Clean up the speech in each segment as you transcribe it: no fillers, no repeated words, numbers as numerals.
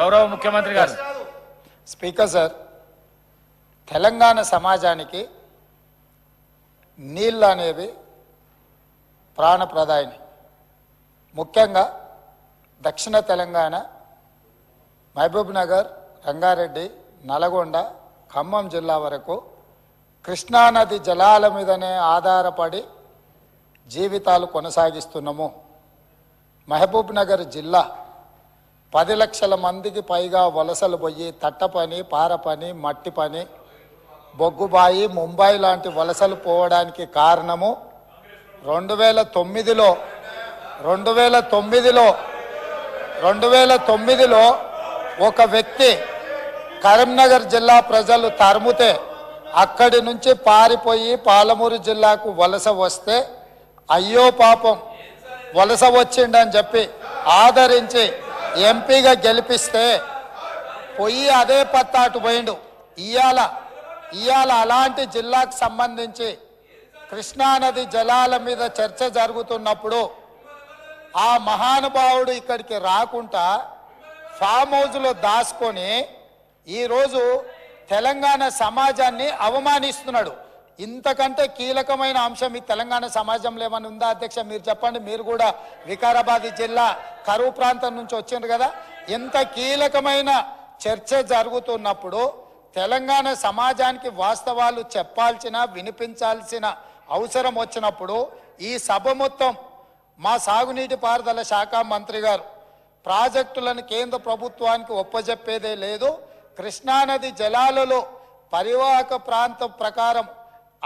గౌరవ ముఖ్యమంత్రి గారు. స్పీకర్ సార్, తెలంగాణ సమాజానికి నీళ్ళు అనేవి ప్రాణప్రదాయని. ముఖ్యంగా దక్షిణ తెలంగాణ మహబూబ్ నగర్, రంగారెడ్డి, నల్గొండ, ఖమ్మం జిల్లా వరకు కృష్ణానది జలాల మీదనే ఆధారపడి జీవితాలు కొనసాగిస్తున్నాము. మహబూబ్ నగర్ జిల్లా 10 లక్షల మందికి పైగా వలసలు పోయి తట్ట పని, పార పని, మట్టి పని, బొగ్గుబాయి, ముంబై లాంటి వలసలు పోవడానికి కారణము 2009లో ఒక వ్యక్తి కరీంనగర్ జిల్లా ప్రజలు తరుముతే అక్కడి నుంచి పారిపోయి పాలమూరు జిల్లాకు వలస వస్తే అయ్యో పాపం వలస వచ్చిండని చెప్పి ఆదరించి ఎంపీగా గెలిపిస్తే పోయి అదే పత్తాటు పోయిండు. ఇవాళ అలాంటి జిల్లాకు సంబంధించి కృష్ణానది జలాల మీద చర్చ జరుగుతున్నప్పుడు ఆ మహానుభావుడు ఇక్కడికి రాకుండా ఫామ్ హౌస్లో దాచుకొని ఈరోజు తెలంగాణ సమాజాన్ని అవమానిస్తున్నాడు. ఇంతకంటే కీలకమైన అంశం ఈ తెలంగాణ సమాజంలో ఏమైనా ఉందా అధ్యక్ష? మీరు చెప్పండి. మీరు కూడా వికారాబాద్ జిల్లా కరువు ప్రాంతం నుంచి వచ్చిండ్రు కదా. ఇంత కీలకమైన చర్చ జరుగుతున్నప్పుడు తెలంగాణ సమాజానికి వాస్తవాలు చెప్పాల్సిన, వినిపించాల్సిన అవసరం వచ్చినప్పుడు ఈ సభ మొత్తం మా సాగునీటి పారుదల శాఖ మంత్రి గారు ప్రాజెక్టులను కేంద్ర ప్రభుత్వానికి ఒప్పజెప్పేదే లేదు, కృష్ణానది జలాలలో పరివాహక ప్రాంతం ప్రకారం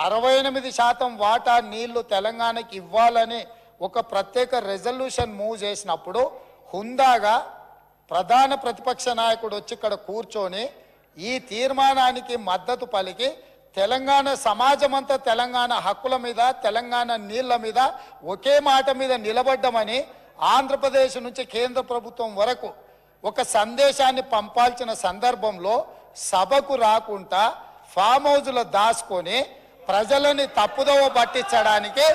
68% వాటా నీళ్లు తెలంగాణకి ఇవ్వాలని ఒక ప్రత్యేక రెజల్యూషన్ మూవ్ చేసినప్పుడు హుందాగా ప్రధాన ప్రతిపక్ష నాయకుడు వచ్చి ఇక్కడ కూర్చొని ఈ తీర్మానానికి మద్దతు పలికి తెలంగాణ సమాజమంతా తెలంగాణ హక్కుల మీద, తెలంగాణ నీళ్ల మీద ఒకే మాట మీద నిలబడ్డమని ఆంధ్రప్రదేశ్ నుంచి కేంద్ర ప్రభుత్వం వరకు ఒక సందేశాన్ని పంపాల్సిన సందర్భంలో సభకు రాకుండా ఫామ్ హౌస్లో దాచుకొని ప్రజలని తప్పుదోవ పట్టించడానికి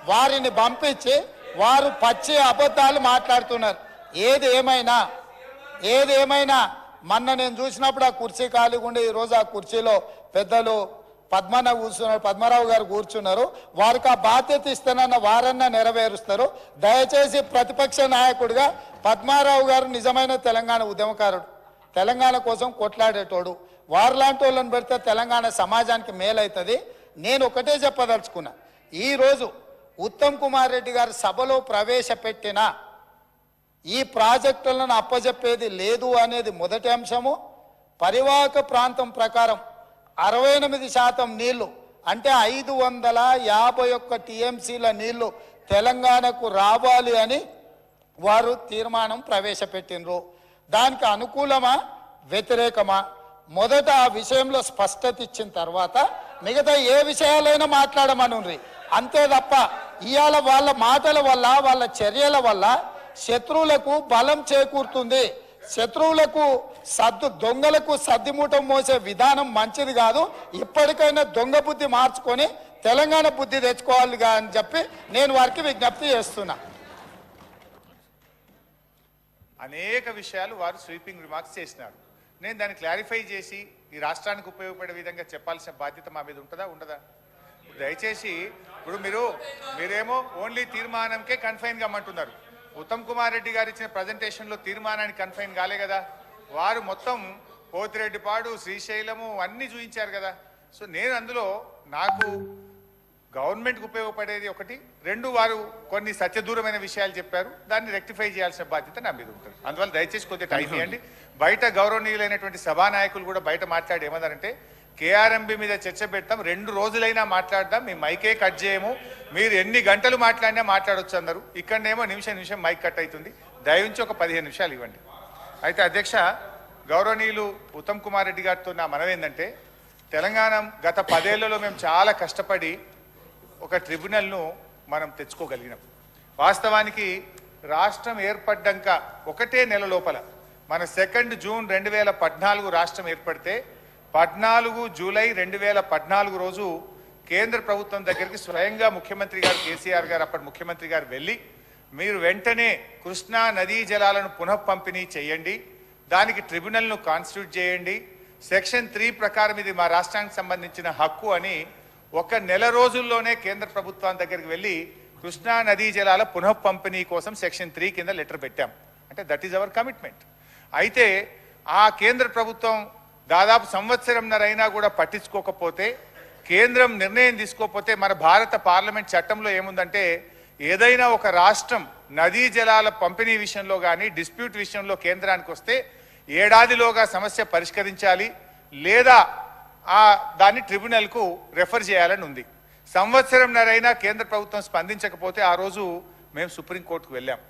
వారిని పంపించి వారు పచ్చి అబద్ధాలు మాట్లాడుతున్నారు. ఏది ఏమైనా మొన్న నేను చూసినప్పుడు ఆ కుర్చీ ఖాళీగా ఉండే ఈరోజు ఆ కుర్చీలో పెద్దలు పద్మరావు గారు కూర్చున్నారు. వారికి ఆ బాధ్యత ఇస్తానన్న వారన్నా నెరవేరుస్తారు. దయచేసి ప్రతిపక్ష నాయకుడిగా పద్మారావు గారు నిజమైన తెలంగాణ ఉద్యమకారుడు, తెలంగాణ కోసం కొట్లాడేటోడు. వారిలాంటి వాళ్ళని పెడితే తెలంగాణ సమాజానికి మేలవుతుంది. నేను ఒకటే చెప్పదలుచుకున్నా, ఈరోజు ఉత్తమ్ కుమార్ రెడ్డి గారు సభలో ప్రవేశపెట్టిన ఈ ప్రాజెక్టులను అప్పజెప్పేది లేదు అనేది మొదటి అంశము. పరివాహక ప్రాంతం ప్రకారం 68% నీళ్లు అంటే 551 టీఎంసీల నీళ్లు తెలంగాణకు రావాలి అని వారు తీర్మానం ప్రవేశపెట్టినరు. దానికి అనుకూలమా వ్యతిరేకమా మొదట ఆ విషయంలో స్పష్టత ఇచ్చిన తర్వాత మిగతా ఏ విషయాలైనా మాట్లాడమనుండ్రి. అంతే తప్ప ఇవాళ వాళ్ళ మాటల వల్ల, వాళ్ళ చర్యల వల్ల శత్రువులకు బలం చేకూరుతుంది. శత్రువులకు దొంగలకు సద్దిమూటం మోసే విధానం మంచిది కాదు. ఇప్పటికైనా దొంగ బుద్ధి మార్చుకొని తెలంగాణ బుద్ధి తెచ్చుకోవాలిగా అని చెప్పి నేను వారికి విజ్ఞప్తి చేస్తున్నా. అనేక విషయాలు వారు స్వీపింగ్ రిమార్క్స్ చేసినారు. నేను దాన్ని క్లారిఫై చేసి ఈ రాష్ట్రానికి ఉపయోగపడే విధంగా చెప్పాల్సిన బాధ్యత మా మీద ఉంటుందా ఉండదా? దయచేసి ఇప్పుడు మీరేమో ఓన్లీ తీర్మానంకే కన్ఫైన్ కమ్మంటున్నారు. ఉత్తమ్ కుమార్ రెడ్డి గారు ఇచ్చిన ప్రజెంటేషన్లో తీర్మానానికి కన్ఫైన్ కాలే కదా. వారు మొత్తం పోతిరెడ్డిపాడు, శ్రీశైలము అన్నీ చూపించారు కదా. సో నేను అందులో నాకు గవర్నమెంట్కి ఉపయోగపడేది ఒకటి, రెండు వారు కొన్ని సత్యదూరమైన విషయాలు చెప్పారు. దాన్ని రెక్టిఫై చేయాల్సిన బాధ్యత నా మీద ఉంటుంది. అందువల్ల దయచేసి కొద్దిగా టైం ఇవ్వండి. బయట గౌరవనీయులైనటువంటి సభానాయకులు కూడా బయట మాట్లాడి ఏమన్నారంటే కేఆర్ఎంబి మీద చర్చ పెడతాం, 2 రోజులైనా మాట్లాడదాం, మీ మైకే కట్ చేయము, మీరు ఎన్ని గంటలు మాట్లాడినా మాట్లాడవచ్చు అన్నారు. ఇక్కడనేమో నిమిషం మైక్ కట్ అవుతుంది. దయవుంచి ఒక 15 నిమిషాలు ఇవ్వండి. అయితే అధ్యక్ష, గౌరవనీయులు ఉత్తమ్ కుమార్ రెడ్డి గారితో నా మనవి ఏంటంటే, తెలంగాణ గత 10 ఏళ్లలో మేము చాలా కష్టపడి ఒక ట్రిబ్యునల్ను మనం తెచ్చుకోగలిగినాం. వాస్తవానికి రాష్ట్రం ఏర్పడ్డాక 1 నెల లోపల మన 2 జూన్ 2014 రాష్ట్రం ఏర్పడితే 14 జూలై 2014 రోజు కేంద్ర ప్రభుత్వం దగ్గరికి స్వయంగా ముఖ్యమంత్రి గారు కేసీఆర్ గారు అప్పటి ముఖ్యమంత్రి గారు వెళ్ళి మీరు వెంటనే కృష్ణా నదీ జలాలను పునః పంపిణీ చేయండి, దానికి ట్రిబ్యునల్ను కాన్స్టిట్యూట్ చేయండి. సెక్షన్ 3 ప్రకారం ఇది మా రాష్ట్రానికి సంబంధించిన హక్కు అని ఒక నెల రోజుల్లోనే కేంద్ర ప్రభుత్వం దగ్గరికి వెళ్ళి కృష్ణా నదీ జలాల పునః పంపిణీ కోసం సెక్షన్ 3 కింద లెటర్ పెట్టాం. అంటే దట్ ఈజ్ అవర్ కమిట్మెంట్. అయితే ఆ కేంద్ర ప్రభుత్వం దాదాపు సంవత్సరంన్నరైనా కూడా పట్టించుకోకపోతే, కేంద్రం నిర్ణయం తీసుకోకపోతే, మన భారత పార్లమెంట్ చట్టంలో ఏముందంటే ఏదైనా ఒక రాష్ట్రం నదీ జలాల పంపిణీ విషయంలో కానీ డిస్ప్యూట్ విషయంలో కేంద్రానికి వస్తే ఏడాదిలోగా సమస్య పరిష్కరించాలి, లేదా దాన్ని ట్రిబ్యునల్కు రెఫర్ చేయాలని ఉంది. సంవత్సరంన్నరైనా కేంద్ర ప్రభుత్వం స్పందించకపోతే ఆ రోజు మేము సుప్రీంకోర్టుకు వెళ్ళాం.